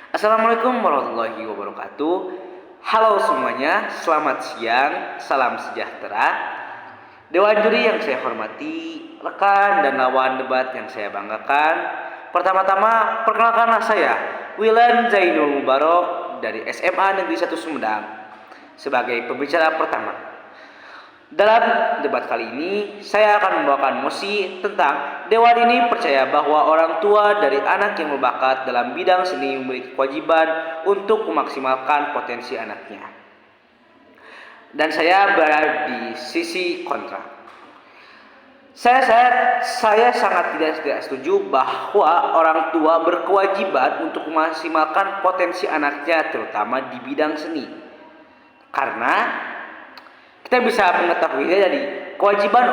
Assalamualaikum warahmatullahi wabarakatuh. Halo semuanya, selamat siang, salam sejahtera. Dewan juri yang saya hormati, rekan dan lawan debat yang saya banggakan. Pertama-tama, perkenalkanlah saya, Wilan Zainul Mubarok dari SMA Negeri 1 Sumedang sebagai pembicara pertama. Dalam debat kali ini, saya akan membawakan mosi tentang Dewan ini percaya bahwa orang tua dari anak yang berbakat dalam bidang seni memiliki kewajiban untuk memaksimalkan potensi anaknya. Dan saya berada di sisi kontra. Saya sangat tidak setuju bahwa orang tua berkewajiban untuk memaksimalkan potensi anaknya, terutama di bidang seni. Karena kita bisa mengetahui dari kewajiban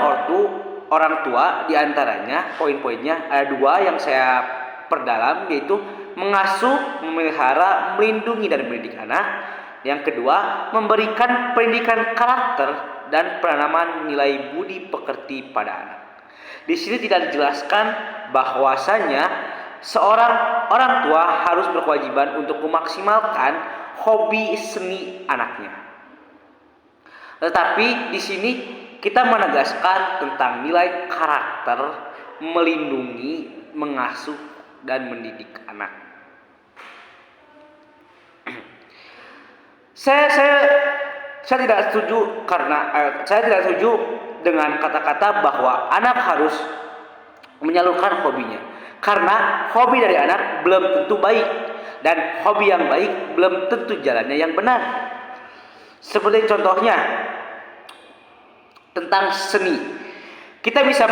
orang tua diantaranya poin-poinnya ada dua yang saya perdalam, yaitu mengasuh, memelihara, melindungi dan mendidik anak. Yang kedua, memberikan pendidikan karakter dan penanaman nilai budi pekerti pada anak. Di sini tidak dijelaskan bahwasanya seorang orang tua harus berkewajiban untuk memaksimalkan hobi seni anaknya. Tetapi di sini kita menegaskan tentang nilai karakter, melindungi, mengasuh, dan mendidik anak. Saya tidak setuju saya tidak setuju dengan kata-kata bahwa anak harus menyalurkan hobinya. Karena hobi dari anak belum tentu baik, dan hobi yang baik belum tentu jalannya yang benar. Seperti contohnya tentang seni, kita bisa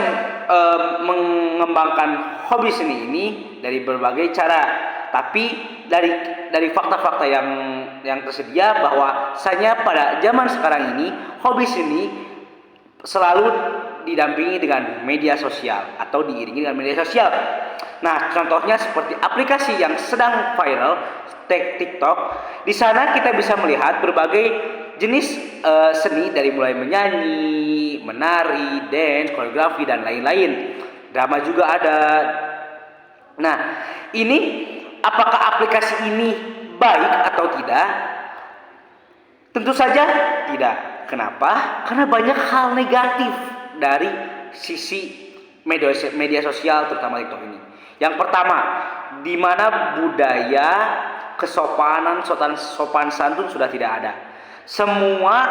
mengembangkan hobi seni ini dari berbagai cara. Tapi dari fakta-fakta yang tersedia bahwasanya pada zaman sekarang ini hobi seni selalu didampingi dengan media sosial atau diiringi dengan media sosial. Nah, contohnya seperti aplikasi yang sedang viral, TikTok. Di sana kita bisa melihat berbagai jenis seni, dari mulai menyanyi, menari, dance, koreografi, dan lain-lain. Drama juga ada. Nah, ini apakah aplikasi ini baik atau tidak? Tentu saja tidak. Kenapa? Karena banyak hal negatif dari sisi media sosial, terutama TikTok ini. Yang pertama, di mana budaya kesopanan, sopan santun sudah tidak ada. Semua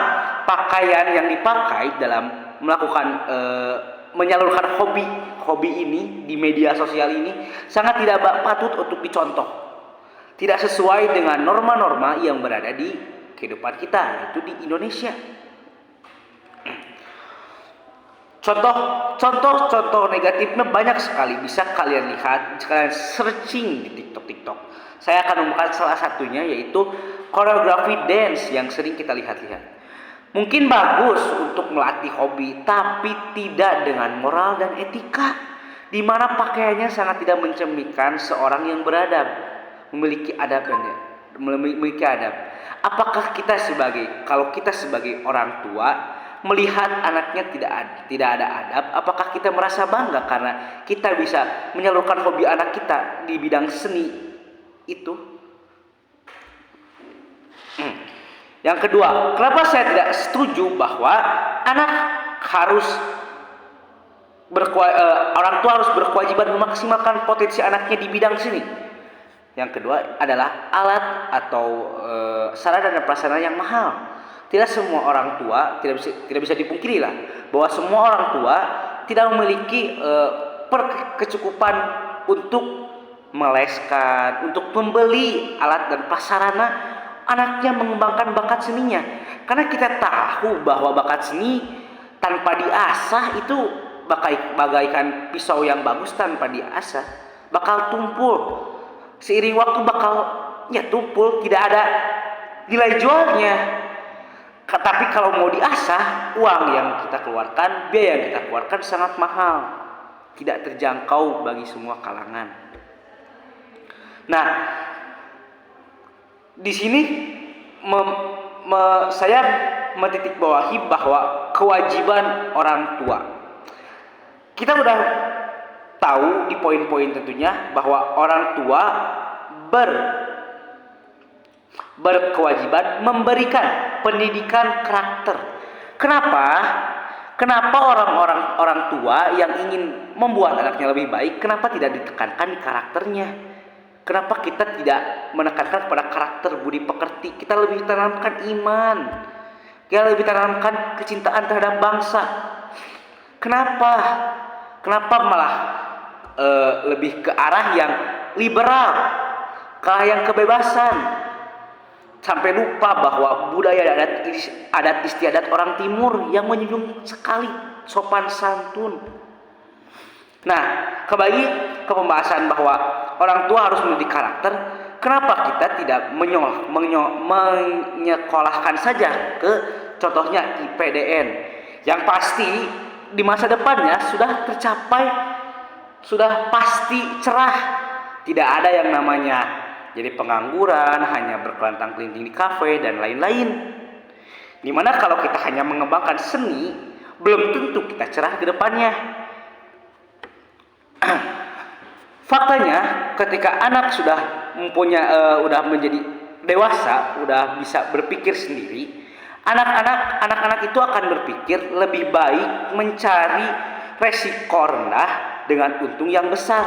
pakaian yang dipakai dalam melakukan menyalurkan hobi ini di media sosial ini sangat tidak patut untuk dicontoh. Tidak sesuai dengan norma-norma yang berada di kehidupan kita, yaitu di Indonesia. Contoh negatifnya banyak sekali, bisa kalian lihat, kalian searching di TikTok. Saya akan membuka salah satunya, yaitu koreografi dance yang sering kita lihat-lihat. Mungkin bagus untuk melatih hobi, tapi tidak dengan moral dan etika, di mana pakaiannya sangat tidak mencerminkan seorang yang beradab, memiliki adab. Apakah kalau kita sebagai orang tua melihat anaknya tidak ada adab, apakah kita merasa bangga karena kita bisa menyalurkan hobi anak kita di bidang seni itu? Yang kedua, kenapa saya tidak setuju bahwa orang tua harus berkewajiban memaksimalkan potensi anaknya di bidang seni? Yang kedua adalah alat atau sarana dan prasarana yang mahal. Tidak semua orang tua, tidak bisa dipungkiri lah, bahwa semua orang tua tidak memiliki kecukupan untuk meleskan, untuk membeli alat dan prasarana anaknya mengembangkan bakat seninya. Karena kita tahu bahwa bakat seni tanpa diasah itu bagaikan pisau yang bagus tanpa diasah bakal tumpul. Seiring waktu bakal tumpul, tidak ada nilai jualnya. Tapi kalau mau diasah, uang yang kita keluarkan, biaya yang kita keluarkan sangat mahal, tidak terjangkau bagi semua kalangan. Nah, di sini saya mentitikbawahi bahwa kewajiban orang tua. Kita sudah tahu di poin-poin tentunya bahwa orang tua berkewajiban memberikan pendidikan karakter. Kenapa? Kenapa orang tua yang ingin membuat anaknya lebih baik, kenapa tidak ditekankan di karakternya? Kenapa kita tidak menekankan pada karakter budi pekerti? Kita lebih tanamkan iman. Kita lebih tanamkan kecintaan terhadap bangsa. Kenapa? Kenapa malah lebih ke arah yang liberal, ke arah yang kebebasan, sampai lupa bahwa budaya adat istiadat orang timur yang menjunjung sekali sopan santun. Nah, kembali ke pembahasan bahwa orang tua harus mendidik karakter. Kenapa kita tidak menyekolahkan saja ke contohnya IPDN yang pasti di masa depannya sudah tercapai, sudah pasti cerah. Tidak ada yang namanya jadi pengangguran, hanya berkelantang kelinting di kafe dan lain-lain. Dimana kalau kita hanya mengembangkan seni, belum tentu kita cerah ke depannya. Faktanya, ketika anak sudah udah menjadi dewasa, udah bisa berpikir sendiri, anak-anak itu akan berpikir lebih baik mencari resiko rendah dengan untung yang besar.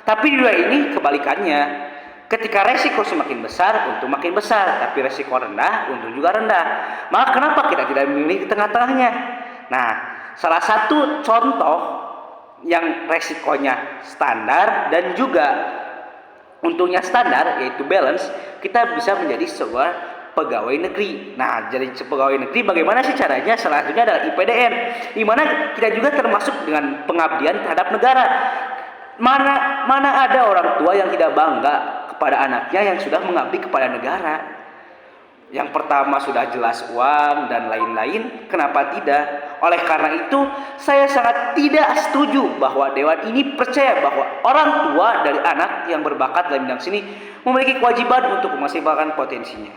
Tapi di dunia ini kebalikannya. Ketika resiko semakin besar, untung makin besar, tapi resiko rendah, untung juga rendah. Maka kenapa kita tidak memilih di tengah-tengahnya? Nah, salah satu contoh yang resikonya standar dan juga untungnya standar, yaitu balance, kita bisa menjadi sebuah pegawai negeri. Nah, jadi pegawai negeri bagaimana sih caranya? Salah satunya adalah IPDN, di mana kita juga termasuk dengan pengabdian terhadap negara. Mana ada orang tua yang tidak bangga kepada anaknya yang sudah mengabdi kepada negara. Yang pertama sudah jelas uang dan lain-lain, kenapa tidak? Oleh karena itu, saya sangat tidak setuju bahwa Dewan ini percaya bahwa orang tua dari anak yang berbakat dalam bidang seni memiliki kewajiban untuk memaksimalkan potensinya.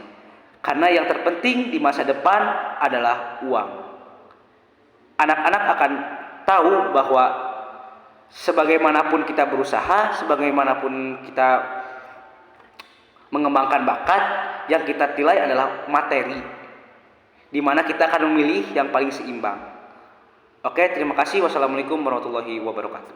Karena yang terpenting di masa depan adalah uang. Anak-anak akan tahu bahwa sebagaimanapun kita berusaha, sebagaimanapun kita mengembangkan bakat, yang kita nilai adalah materi, di mana kita akan memilih yang paling seimbang. Oke, terima kasih. Wassalamualaikum warahmatullahi wabarakatuh.